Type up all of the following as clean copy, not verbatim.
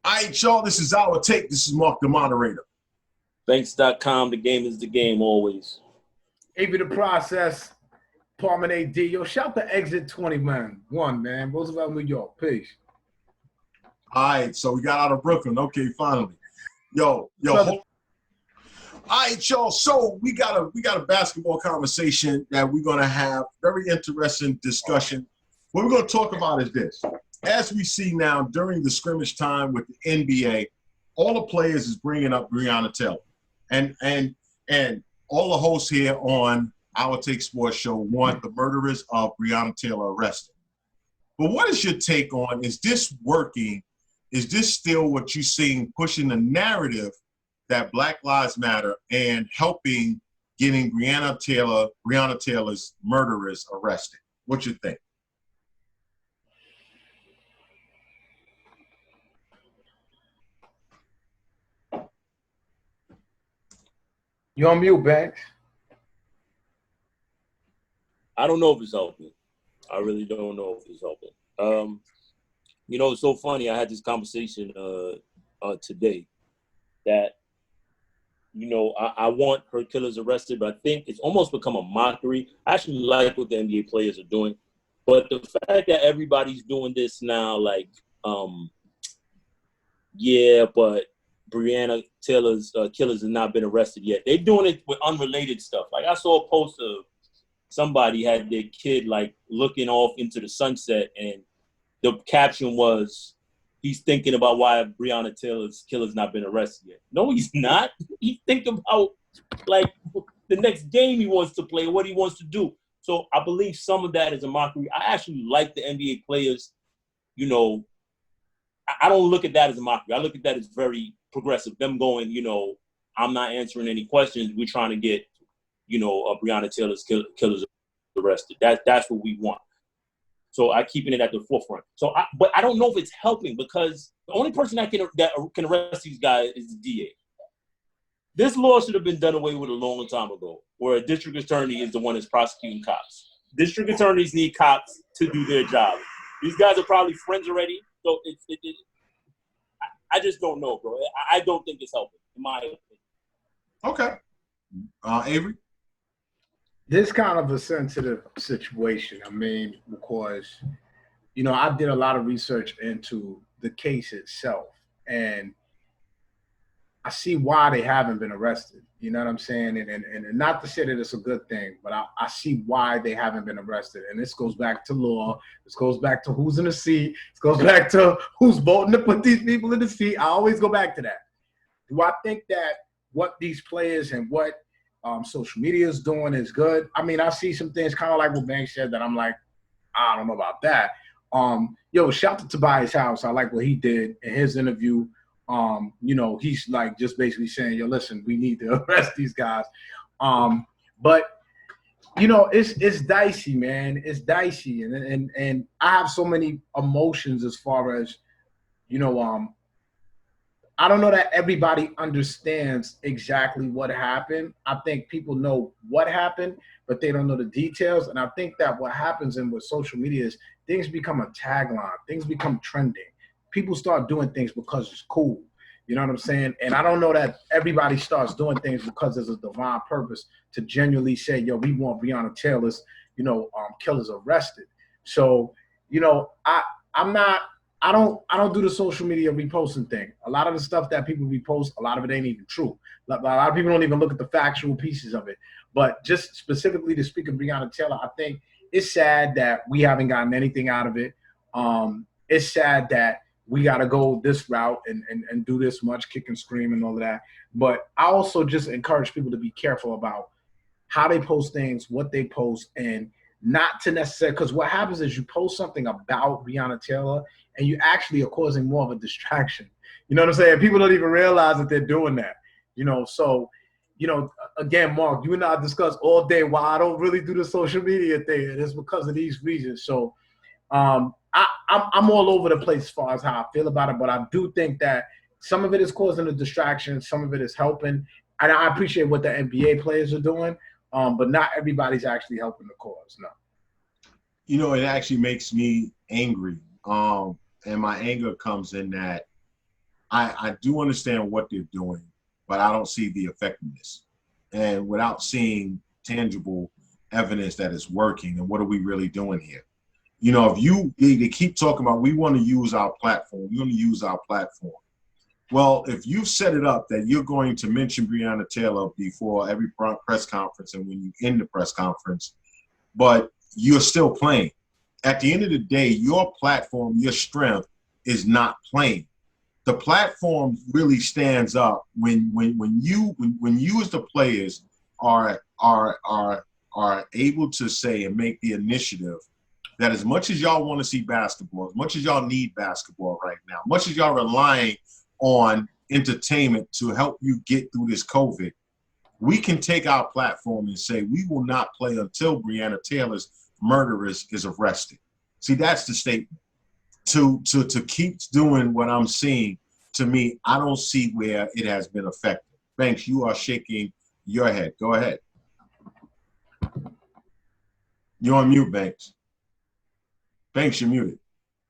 All right, y'all, this is Our Take. This is Mark, the moderator. Banks.com, the game is the game always. Avery the Process, Palmer AD. Yo, shout to Exit 21, man. Roosevelt, New York. Peace. All right, so we got out of Brooklyn. Okay, finally. Yo. All right, y'all. So we got a basketball conversation that we're gonna have. Very interesting discussion. What we're gonna talk about is this. As we see now during the scrimmage time with the NBA, all the players is bringing up Breonna Taylor, and all the hosts here on Our Take Sports Show want the murderers of Breonna Taylor arrested. But what is your take on, is this working? Is this still what you're seeing pushing the narrative that Black Lives Matter and helping getting Breonna Taylor's murderers arrested? What you think? You on mute, Banks? I don't know if it's helping. I really don't know if it's helping. You know, it's so funny. I had this conversation today that, you know, I want her killers arrested, but I think it's almost become a mockery. I actually like what the NBA players are doing, but the fact that everybody's doing this now, like, yeah, but Breonna Taylor's killers have not been arrested yet. They're doing it with unrelated stuff. Like, I saw a post of somebody had their kid like looking off into the sunset, and the caption was, "He's thinking about why Breonna Taylor's killer's not been arrested yet." No, he's not. He's thinking about like the next game he wants to play, what he wants to do. So I believe some of that is a mockery. I actually like the NBA players. You know, I don't look at that as a mockery. I look at that as very progressive. Them going, you know, I'm not answering any questions. We're trying to get, you know, Breonna Taylor's killers arrested. That's what we want. So I keeping it at the forefront. But I don't know if it's helping, because the only person that can arrest these guys is the DA. This law should have been done away with a long time ago, where a district attorney is the one that's prosecuting cops. District attorneys need cops to do their job. These guys are probably friends already, so I just don't know, bro. I don't think it's helping, in my opinion. Okay. Avery? This kind of a sensitive situation. I mean, because, you know, I did a lot of research into the case itself, and I see why they haven't been arrested. You know what I'm saying? And not to say that it's a good thing, but I see why they haven't been arrested. And this goes back to law. This goes back to who's in the seat. This goes back to who's voting to put these people in the seat. I always go back to that. Do I think that what these players and what social media is doing is good? I mean, I see some things kind of like what Banks said that I'm like, I don't know about that. Yo, shout to Tobias House. I like what he did in his interview. You know, he's like just basically saying, yo, listen, we need to arrest these guys. But you know, it's dicey, man. It's dicey. And I have so many emotions as far as, you know, I don't know that everybody understands exactly what happened. I think people know what happened, but they don't know the details. And I think that what happens with social media is things become a tagline. Things become trending. People start doing things because it's cool. You know what I'm saying? And I don't know that everybody starts doing things because there's a divine purpose to genuinely say, yo, we want Breonna Taylor's, you know, killers arrested. So, you know, I don't do the social media reposting thing. A lot of the stuff that people repost, a lot of it ain't even true. A lot of people don't even look at the factual pieces of it. But just specifically to speak of Breonna Taylor, I think it's sad that we haven't gotten anything out of it. It's sad that we got to go this route and do this much kick and scream and all of that. But I also just encourage people to be careful about how they post things, what they post, and not to necessarily, because what happens is you post something about Breonna Taylor and you actually are causing more of a distraction. You know what I'm saying? People don't even realize that they're doing that. You know, so, you know, again, Mark, you and I discussed all day why I don't really do the social media thing, and it's because of these reasons. So I'm all over the place as far as how I feel about it, but I do think that some of it is causing a distraction, some of it is helping, and I appreciate what the NBA players are doing, but not everybody's actually helping the cause, no. You know, it actually makes me angry, and my anger comes in that I do understand what they're doing, but I don't see the effectiveness. And without seeing tangible evidence that it's working, and what are we really doing here? You know, if they keep talking about, we want to use our platform, we want to use our platform. Well, if you've set it up that you're going to mention Breonna Taylor before every press conference and when you end the press conference, but you're still playing. At the end of the day, your platform, your strength is not playing. The platform really stands up when you as the players are able to say and make the initiative that as much as y'all want to see basketball, as much as y'all need basketball right now, much as y'all relying on entertainment to help you get through this COVID, we can take our platform and say we will not play until Breonna Taylor's murderer is arrested. See, that's the statement. To keep doing what I'm seeing, to me, I don't see where it has been effective. Banks, you are shaking your head. Go ahead. You're on mute, Banks. Banks, you're muted.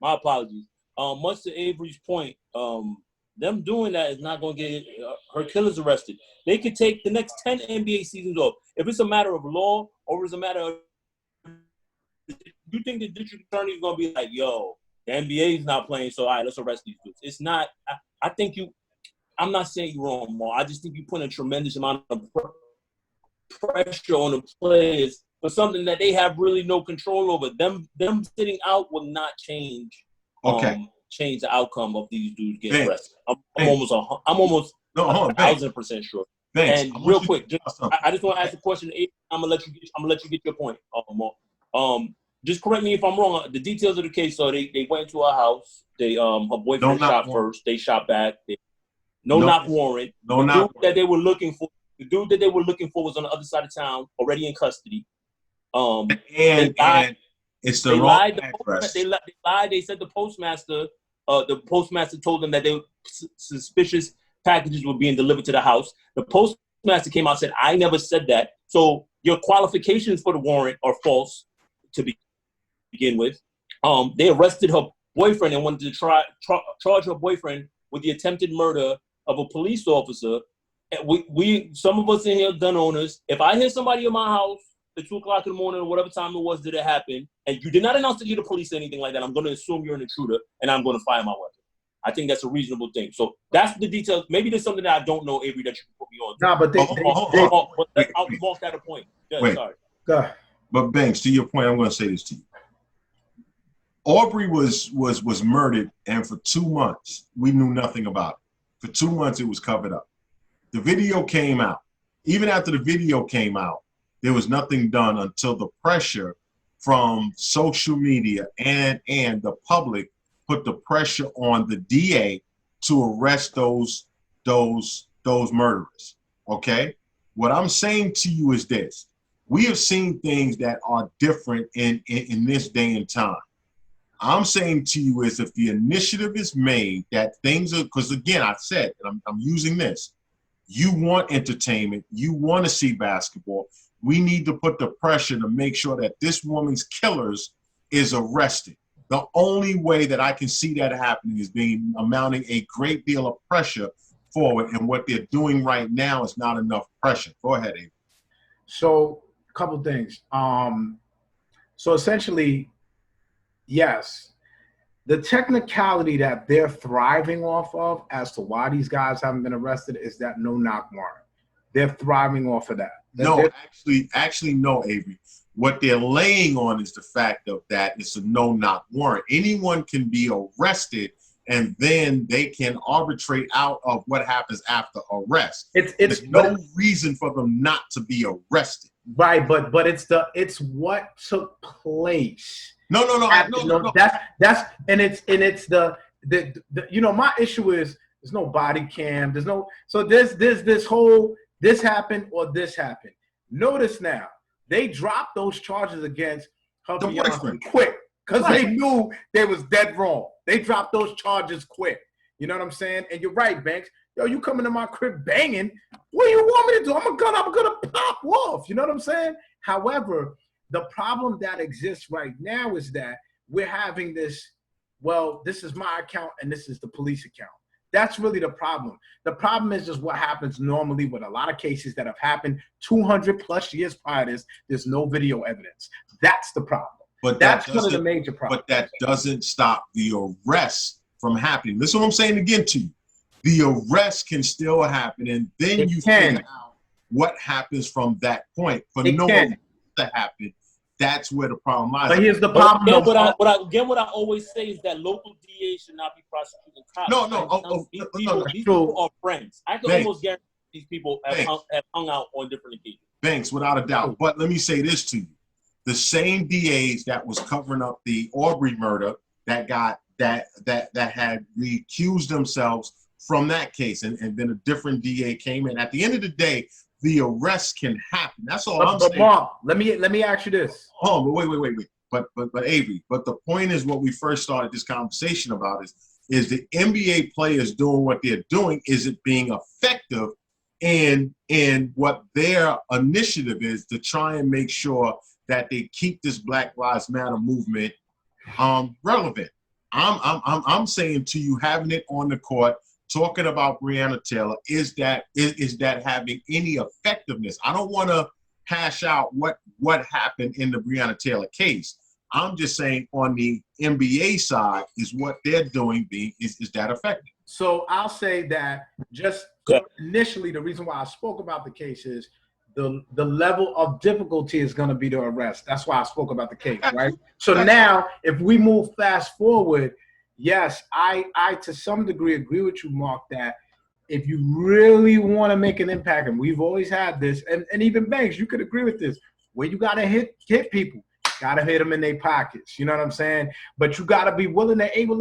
My apologies. Much to Avery's point, them doing that is not going to get her killers arrested. They could take the next 10 NBA seasons off. If it's a matter of law or it's a matter of, you think the district attorney is going to be like, yo, the NBA is not playing, so all right, let's arrest these dudes. It's not. I think I'm not saying you're wrong, Mo. I just think you put a tremendous amount of pressure on the players for something that they have really no control over. Them sitting out will not change. Change the outcome of these dudes getting arrested. I'm almost 1,000% sure. And real quick, I just want to ask a question. I'm gonna let you get your point. Just correct me if I'm wrong. The details of the case. So they went into her house. Her boyfriend shot first. They shot back. No knock warrant. The dude that they were looking for was on the other side of town, already in custody. And it's the wrong address. They lied. They said the postmaster told them that suspicious packages were being delivered to the house. The postmaster came out and said, I never said that. So your qualifications for the warrant are false to begin with. They arrested her boyfriend and wanted to charge her boyfriend with the attempted murder of a police officer. And some of us in here, gun owners, if I hear somebody in my house at 2 o'clock in the morning or whatever time it was that it happened, and you did not announce that you're the police or anything like that, I'm going to assume you're an intruder and I'm going to fire my weapon. I think that's a reasonable thing. So that's the details. Maybe there's something that I don't know, Avery, that you can put me on. Nah, but I'll mark that a point. Yeah, wait. Sorry. Go ahead. But Banks, to your point, I'm going to say this to you. Aubrey was murdered, and for 2 months, we knew nothing about it. For 2 months, it was covered up. The video came out. Even after the video came out, there was nothing done until the pressure from social media and the public put the pressure on the DA to arrest those murderers. Okay? What I'm saying to you is this. We have seen things that are different in this day and time. I'm saying to you is if the initiative is made that things are, because again, I said, and I'm using this, you want entertainment, you want to see basketball, we need to put the pressure to make sure that this woman's killers is arrested. The only way that I can see that happening is mounting a great deal of pressure forward, and what they're doing right now is not enough pressure. Go ahead, Avery. So, a couple things. So essentially, yes, the technicality that they're thriving off of as to why these guys haven't been arrested is that no knock warrant. They're thriving off of that. No, actually, no, Avery. What they're laying on is the fact of that it's a no knock warrant. Anyone can be arrested, and then they can arbitrate out of what happens after arrest. There's no reason for them not to be arrested. Right, but it's what took place. No. That's the you know, my issue is there's no body cam. There's this whole this happened or this happened. Notice now they dropped those charges against her boyfriend quick because they knew they was dead wrong. They dropped those charges quick. You know what I'm saying? And you're right, Banks. Yo, you coming to my crib banging? What do you want me to do? I'm gonna pop off. You know what I'm saying? However, the problem that exists right now is that we're having this. Well, this is my account and this is the police account. That's really the problem. The problem is just what happens normally with a lot of cases that have happened 200 plus years prior to this. There's no video evidence. That's the problem. But that's one of the major problems. But that doesn't stop the arrest from happening. Listen what I'm saying again to you. The arrest can still happen, and then you figure out what happens from that point. For no one to happen, that's where the problem lies. But here's the problem. Again, what I always say is that local DA should not be prosecuting cops. These people are friends. I can almost guarantee these people have hung out on different occasions. Banks, without a doubt. But let me say this to you. The same DAs that was covering up the Aubrey murder that had recused themselves from that case, and then a different DA came in. At the end of the day, the arrest can happen. That's all I'm saying. Mark, let me ask you this. Oh, but wait. But Avery, but the point is what we first started this conversation about is the NBA players doing what they're doing, is it being effective in what their initiative is to try and make sure that they keep this Black Lives Matter movement relevant. I'm saying to you, having it on the court, talking about Breonna Taylor, is that having any effectiveness? I don't want to hash out what happened in the Breonna Taylor case. I'm just saying on the NBA side, is what they're doing is that effective? So I'll say that just initially, the reason why I spoke about the case is the level of difficulty is going to be the arrest. That's why I spoke about the case, right? So now, if we move fast forward, yes, I to some degree agree with you, Mark, that if you really want to make an impact, and we've always had this, and even Banks, you could agree with this, where you got to hit people, got to hit them in their pockets. You know what I'm saying? But you got to be willing and able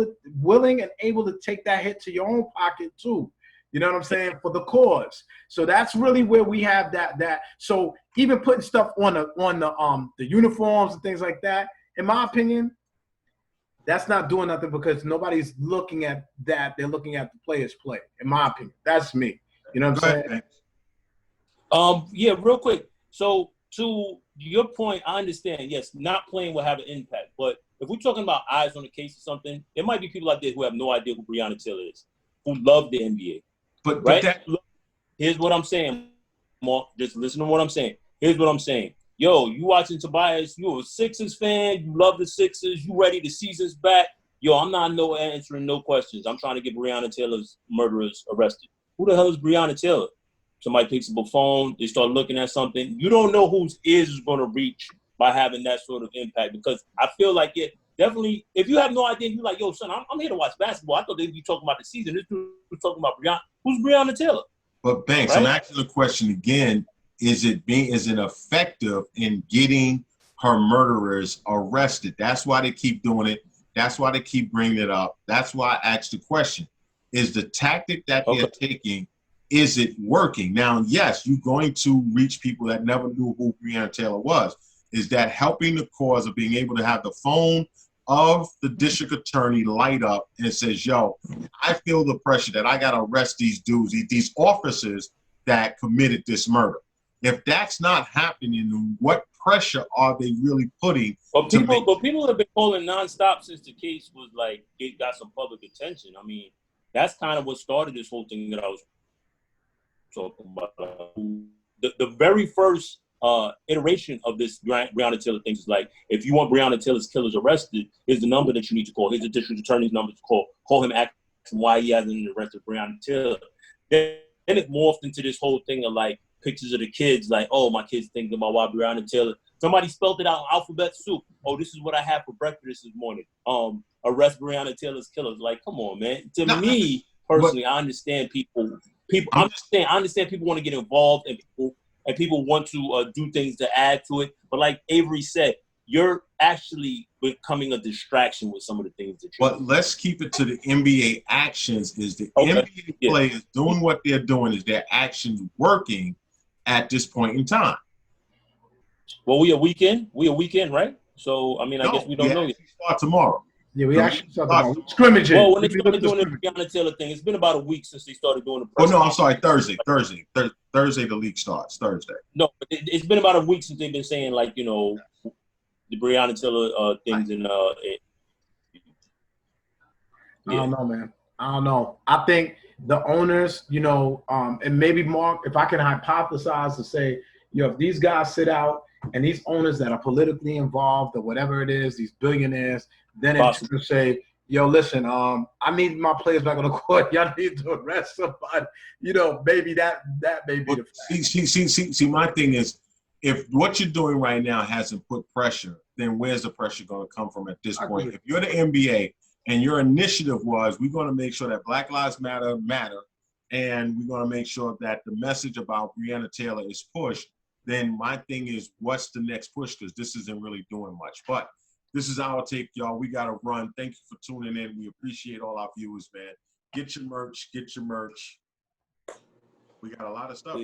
to take that hit to your own pocket too. You know what I'm saying? For the cause. So that's really where we have that. So even putting stuff on the uniforms and things like that, in my opinion, that's not doing nothing, because nobody's looking at that. They're looking at the players play. In my opinion, that's me. You know what I'm saying? Yeah, real quick. So to your point, I understand. Yes, not playing will have an impact, but if we're talking about eyes on the case or something, there might be people out there who have no idea who Breonna Taylor is, who love the NBA. But here's what I'm saying, Mark. Just listen to what I'm saying. Here's what I'm saying. Yo, you watching Tobias, you a Sixers fan, you love the Sixers, you ready, the season's back. Yo, I'm not answering no questions. I'm trying to get Breonna Taylor's murderers arrested. Who the hell is Breonna Taylor? Somebody picks up a phone, they start looking at something. You don't know whose ears is going to reach by having that sort of impact, because I feel like it definitely, if you have no idea, you're like, yo, son, I'm here to watch basketball. I thought they'd be talking about the season. This dude was talking about Breonna. Who's Breonna Taylor? But Banks, right? I'm asking the question again. Is it effective in getting her murderers arrested? That's why they keep doing it. That's why they keep bringing it up. That's why I asked the question. Is the tactic that they're taking, is it working? Now, yes, you're going to reach people that never knew who Breonna Taylor was. Is that helping the cause of being able to have the phone of the district attorney light up and says, yo, I feel the pressure that I got to arrest these dudes, these officers that committed this murder? If that's not happening, then what pressure are they really putting? But people have been calling nonstop since the case was like, it got some public attention. I mean, that's kind of what started this whole thing that I was talking about. The very first iteration of this Breonna Taylor thing is like, if you want Breonna Taylor's killers arrested, here's the number that you need to call. Here's the district attorney's number to call. Call him, ask him why he hasn't arrested Breonna Taylor. Then it morphed into this whole thing of like pictures of the kids, like, oh, my kids thinking about why Breonna Taylor. Somebody spelled it out in alphabet soup. Oh, this is what I had for breakfast this morning. Arrest Breonna Taylor's killers. Like, come on, man. To me personally, I understand people. I understand people want to get involved, and people want to do things to add to it. But like Avery said, you're actually becoming a distraction with some of the things that you're doing. But let's keep it to the NBA actions. Is the NBA players doing what they're doing? Is their actions working at this point in time? Well, we a weekend, right? So, I mean, I guess we don't know yet. Start tomorrow. Yeah, we actually start tomorrow. Scrimmaging. Well, when they started doing the Breonna Taylor thing, it's been about a week since they started doing the press. Oh, no, I'm sorry, Thursday. Thursday, the league starts, Thursday. No, it's been about a week since they've been saying, like, you know, the Breonna Taylor things. And I don't know, man. I don't know. I think the owners, you know, and maybe Mark, if I can hypothesize to say, you know, if these guys sit out and these owners that are politically involved or whatever it is, these billionaires, then to say, yo, listen, I need my players back on the court. Y'all need to arrest somebody. You know, maybe that may be the fact. See, my thing is, if what you're doing right now hasn't put pressure, then where's the pressure going to come from at this point? If you're the NBA and your initiative was, we're going to make sure that Black Lives Matter, and we're going to make sure that the message about Breonna Taylor is pushed, then my thing is, what's the next push? Because this isn't really doing much. But this is our take, y'all. We got to run. Thank you for tuning in. We appreciate all our viewers, man. Get your merch. Get your merch. We got a lot of stuff.